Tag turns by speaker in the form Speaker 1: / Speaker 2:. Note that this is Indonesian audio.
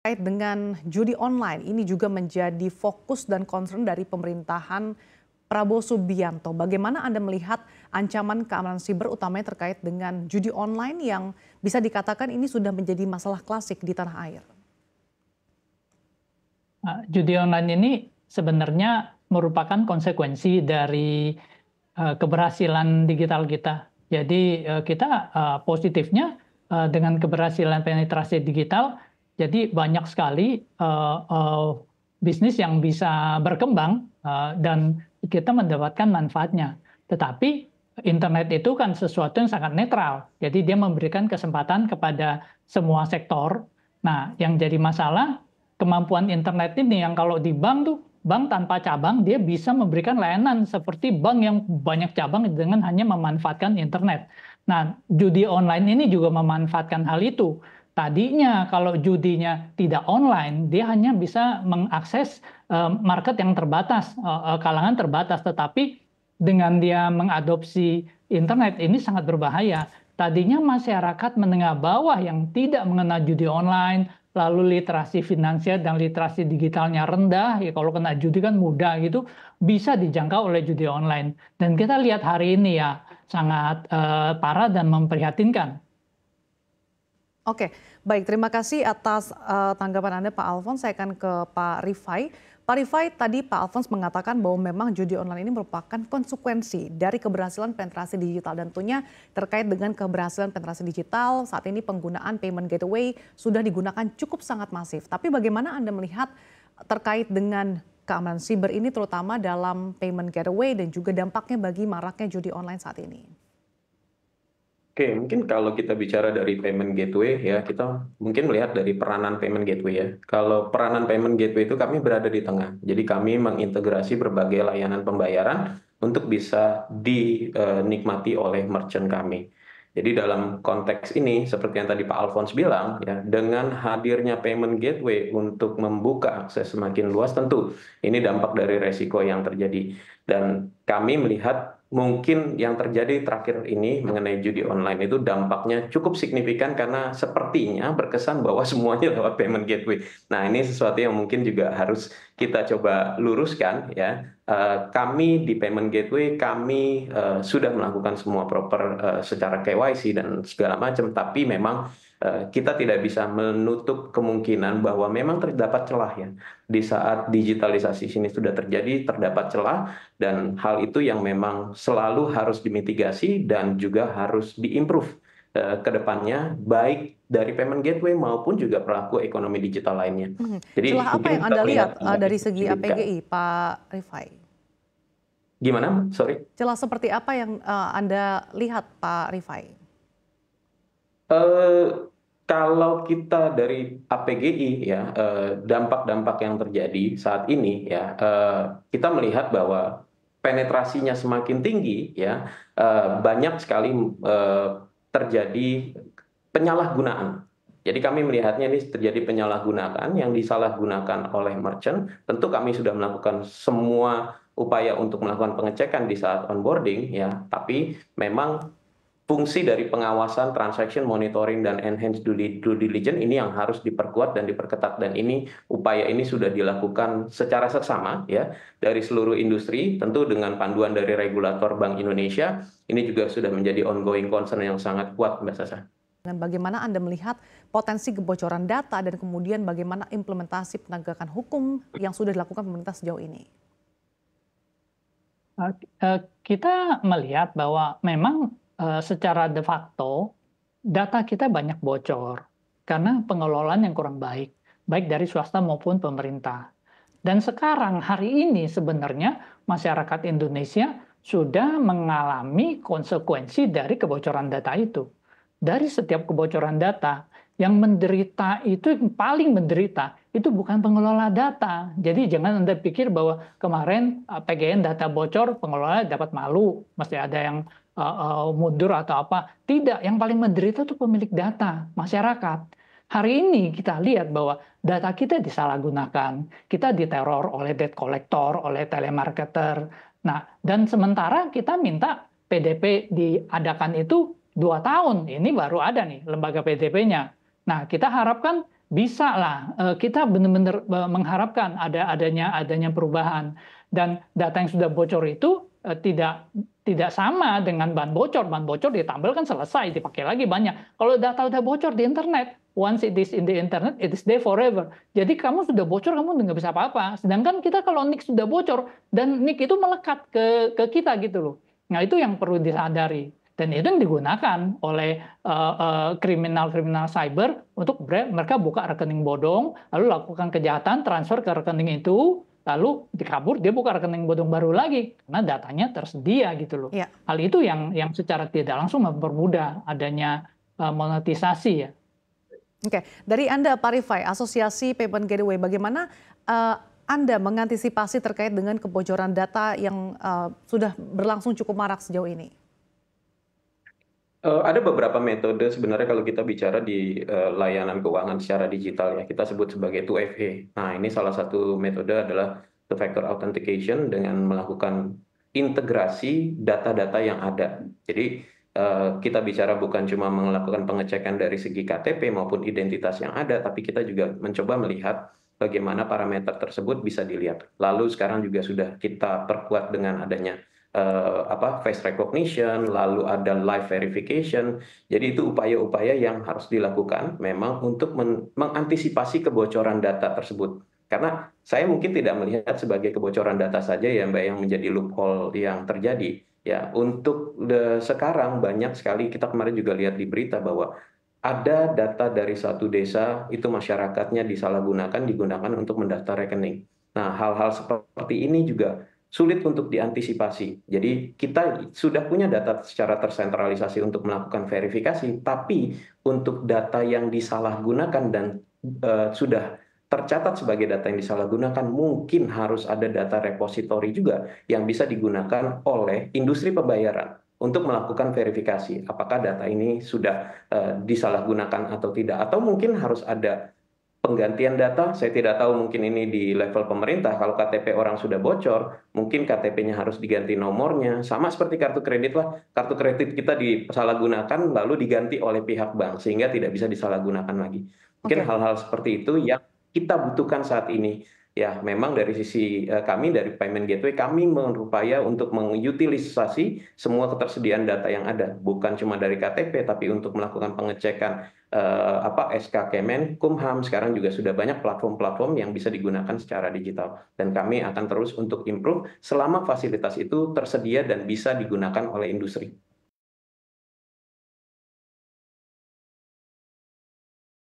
Speaker 1: Terkait dengan judi online, ini juga menjadi fokus dan concern dari pemerintahan Prabowo Subianto. Bagaimana Anda melihat ancaman keamanan siber utamanya terkait dengan judi online yang bisa dikatakan ini sudah menjadi masalah klasik di tanah air?
Speaker 2: Judi online ini sebenarnya merupakan konsekuensi dari keberhasilan digital kita. Jadi kita positifnya dengan keberhasilan penetrasi digital, jadi banyak sekali bisnis yang bisa berkembang dan kita mendapatkan manfaatnya. Tetapi internet itu kan sesuatu yang sangat netral, jadi dia memberikan kesempatan kepada semua sektor. Nah, yang jadi masalah kemampuan internet ini yang kalau di bank tuh, bank tanpa cabang dia bisa memberikan layanan seperti bank yang banyak cabang dengan hanya memanfaatkan internet. Nah, judi online ini juga memanfaatkan hal itu. Tadinya kalau judinya tidak online, dia hanya bisa mengakses market yang terbatas, kalangan terbatas. Tetapi dengan dia mengadopsi internet ini sangat berbahaya. Tadinya masyarakat menengah bawah yang tidak mengenal judi online, lalu literasi finansial dan literasi digitalnya rendah, ya kalau kena judi kan mudah gitu, bisa dijangkau oleh judi online. Dan kita lihat hari ini ya, sangat parah dan memprihatinkan.
Speaker 1: Oke, baik. Terima kasih atas tanggapan Anda, Pak Alfons. Saya akan ke Pak Rifai. Pak Rifai, tadi Pak Alfons mengatakan bahwa memang judi online ini merupakan konsekuensi dari keberhasilan penetrasi digital. Dan tentunya terkait dengan keberhasilan penetrasi digital, saat ini penggunaan payment gateway sudah digunakan cukup sangat masif. Tapi bagaimana Anda melihat terkait dengan keamanan siber ini terutama dalam payment gateway dan juga dampaknya bagi maraknya judi online saat ini?
Speaker 3: Oke, mungkin kalau kita bicara dari payment gateway ya, kita mungkin melihat dari peranan payment gateway ya. Kalau peranan payment gateway itu kami berada di tengah. Jadi kami mengintegrasi berbagai layanan pembayaran untuk bisa dinikmati oleh merchant kami. Jadi dalam konteks ini, seperti yang tadi Pak Alfons bilang, ya, dengan hadirnya payment gateway untuk membuka akses semakin luas, tentu ini dampak dari resiko yang terjadi. Dan kami melihat mungkin yang terjadi terakhir ini mengenai judi online itu dampaknya cukup signifikan karena sepertinya berkesan bahwa semuanya lewat payment gateway. Nah, ini sesuatu yang mungkin juga harus kita coba luruskan ya. Kami di payment gateway kami sudah melakukan semua proper secara KYC dan segala macam, tapi memang kita tidak bisa menutup kemungkinan bahwa memang terdapat celah ya. Di saat digitalisasi sini sudah terjadi, terdapat celah, dan hal itu yang memang selalu harus dimitigasi dan juga harus diimprove ke depannya, baik dari payment gateway maupun juga pelaku ekonomi digital lainnya. Jadi
Speaker 1: Celah apa
Speaker 3: mungkin
Speaker 1: yang
Speaker 3: kita
Speaker 1: Anda
Speaker 3: melihat
Speaker 1: lihat dari segi APGI, Pak Rifai?
Speaker 3: Gimana? Sorry.
Speaker 1: Celah seperti apa yang Anda lihat, Pak Rifai?
Speaker 3: Kalau kita dari APGI ya, dampak-dampak yang terjadi saat ini ya, kita melihat bahwa penetrasinya semakin tinggi ya, banyak sekali terjadi penyalahgunaan. Jadi kami melihatnya ini terjadi penyalahgunaan yang disalahgunakan oleh merchant. Tentu kami sudah melakukan semua upaya untuk melakukan pengecekan di saat onboarding ya, tapi memang fungsi dari pengawasan, transaction monitoring, dan enhanced due diligence ini yang harus diperkuat dan diperketat. Dan ini upaya ini sudah dilakukan secara seksama ya dari seluruh industri, tentu dengan panduan dari regulator Bank Indonesia. Ini juga sudah menjadi ongoing concern yang sangat kuat, Mbak Sasa.
Speaker 1: Dan bagaimana Anda melihat potensi kebocoran data dan kemudian bagaimana implementasi penegakan hukum yang sudah dilakukan pemerintah sejauh ini?
Speaker 2: Kita melihat bahwa memang secara de facto data kita banyak bocor karena pengelolaan yang kurang baik, baik dari swasta maupun pemerintah. Dan sekarang hari ini sebenarnya masyarakat Indonesia sudah mengalami konsekuensi dari kebocoran data itu. Dari setiap kebocoran data, yang menderita itu, yang paling menderita itu bukan pengelola data. Jadi jangan Anda pikir bahwa kemarin PGN data bocor, pengelola dapat malu, mesti ada yang mundur atau apa. Tidak, yang paling menderita itu pemilik data, masyarakat. Hari ini kita lihat bahwa data kita disalahgunakan, kita diteror oleh debt collector, oleh telemarketer. Nah, dan sementara kita minta PDP diadakan itu 2 tahun, ini baru ada nih lembaga PDP-nya. Nah, kita harapkan bisa lah kita benar-benar mengharapkan adanya perubahan, dan data yang sudah bocor itu tidak sama dengan bahan bocor. Bahan bocor ditambal kan selesai, dipakai lagi banyak. Kalau data udah bocor di internet, once it is in the internet, it is there forever. Jadi kamu sudah bocor, kamu nggak bisa apa-apa. Sedangkan kita kalau NIK sudah bocor, dan NIK itu melekat ke kita gitu loh. Nah itu yang perlu disadari. Dan itu yang digunakan oleh kriminal-kriminal cyber untuk mereka buka rekening bodong, lalu lakukan kejahatan, transfer ke rekening itu, lalu dikabur, dia buka rekening bodong baru lagi karena datanya tersedia gitu loh.
Speaker 1: Ya.
Speaker 2: Hal itu yang secara tidak langsung mempermudah adanya monetisasi ya.
Speaker 1: Oke, dari Anda Pak Rifai, Asosiasi Payment Gateway, bagaimana Anda mengantisipasi terkait dengan kebocoran data yang sudah berlangsung cukup marak sejauh ini?
Speaker 3: Ada beberapa metode sebenarnya kalau kita bicara di layanan keuangan secara digital ya, kita sebut sebagai 2FA. Nah, ini salah satu metode adalah two factor authentication dengan melakukan integrasi data-data yang ada. Jadi kita bicara bukan cuma melakukan pengecekan dari segi KTP maupun identitas yang ada, tapi kita juga mencoba melihat bagaimana parameter tersebut bisa dilihat. Lalu sekarang juga sudah kita perkuat dengan adanya face recognition, lalu ada live verification. Jadi itu upaya-upaya yang harus dilakukan memang untuk mengantisipasi kebocoran data tersebut. Karena saya mungkin tidak melihat sebagai kebocoran data saja ya Mbak yang menjadi loophole yang terjadi. Ya, untuk sekarang banyak sekali, kita kemarin juga lihat di berita bahwa ada data dari satu desa itu masyarakatnya disalahgunakan, digunakan untuk mendaftar rekening. Nah, hal-hal seperti ini juga sulit untuk diantisipasi. Jadi kita sudah punya data secara tersentralisasi untuk melakukan verifikasi, tapi untuk data yang disalahgunakan dan sudah tercatat sebagai data yang disalahgunakan, mungkin harus ada data repositori juga yang bisa digunakan oleh industri pembayaran untuk melakukan verifikasi apakah data ini sudah disalahgunakan atau tidak, atau mungkin harus ada penggantian data. Saya tidak tahu, mungkin ini di level pemerintah, kalau KTP orang sudah bocor, mungkin KTP-nya harus diganti nomornya, sama seperti kartu kredit lah, kartu kredit kita disalahgunakan lalu diganti oleh pihak bank sehingga tidak bisa disalahgunakan lagi. Mungkin hal-hal seperti itu yang kita butuhkan saat ini. Ya, memang dari sisi kami, dari Payment Gateway, kami berupaya untuk mengutilisasi semua ketersediaan data yang ada. Bukan cuma dari KTP, tapi untuk melakukan pengecekan SK Kemenkumham. Sekarang juga sudah banyak platform-platform yang bisa digunakan secara digital. Dan kami akan terus untuk improve selama fasilitas itu tersedia dan bisa digunakan oleh industri.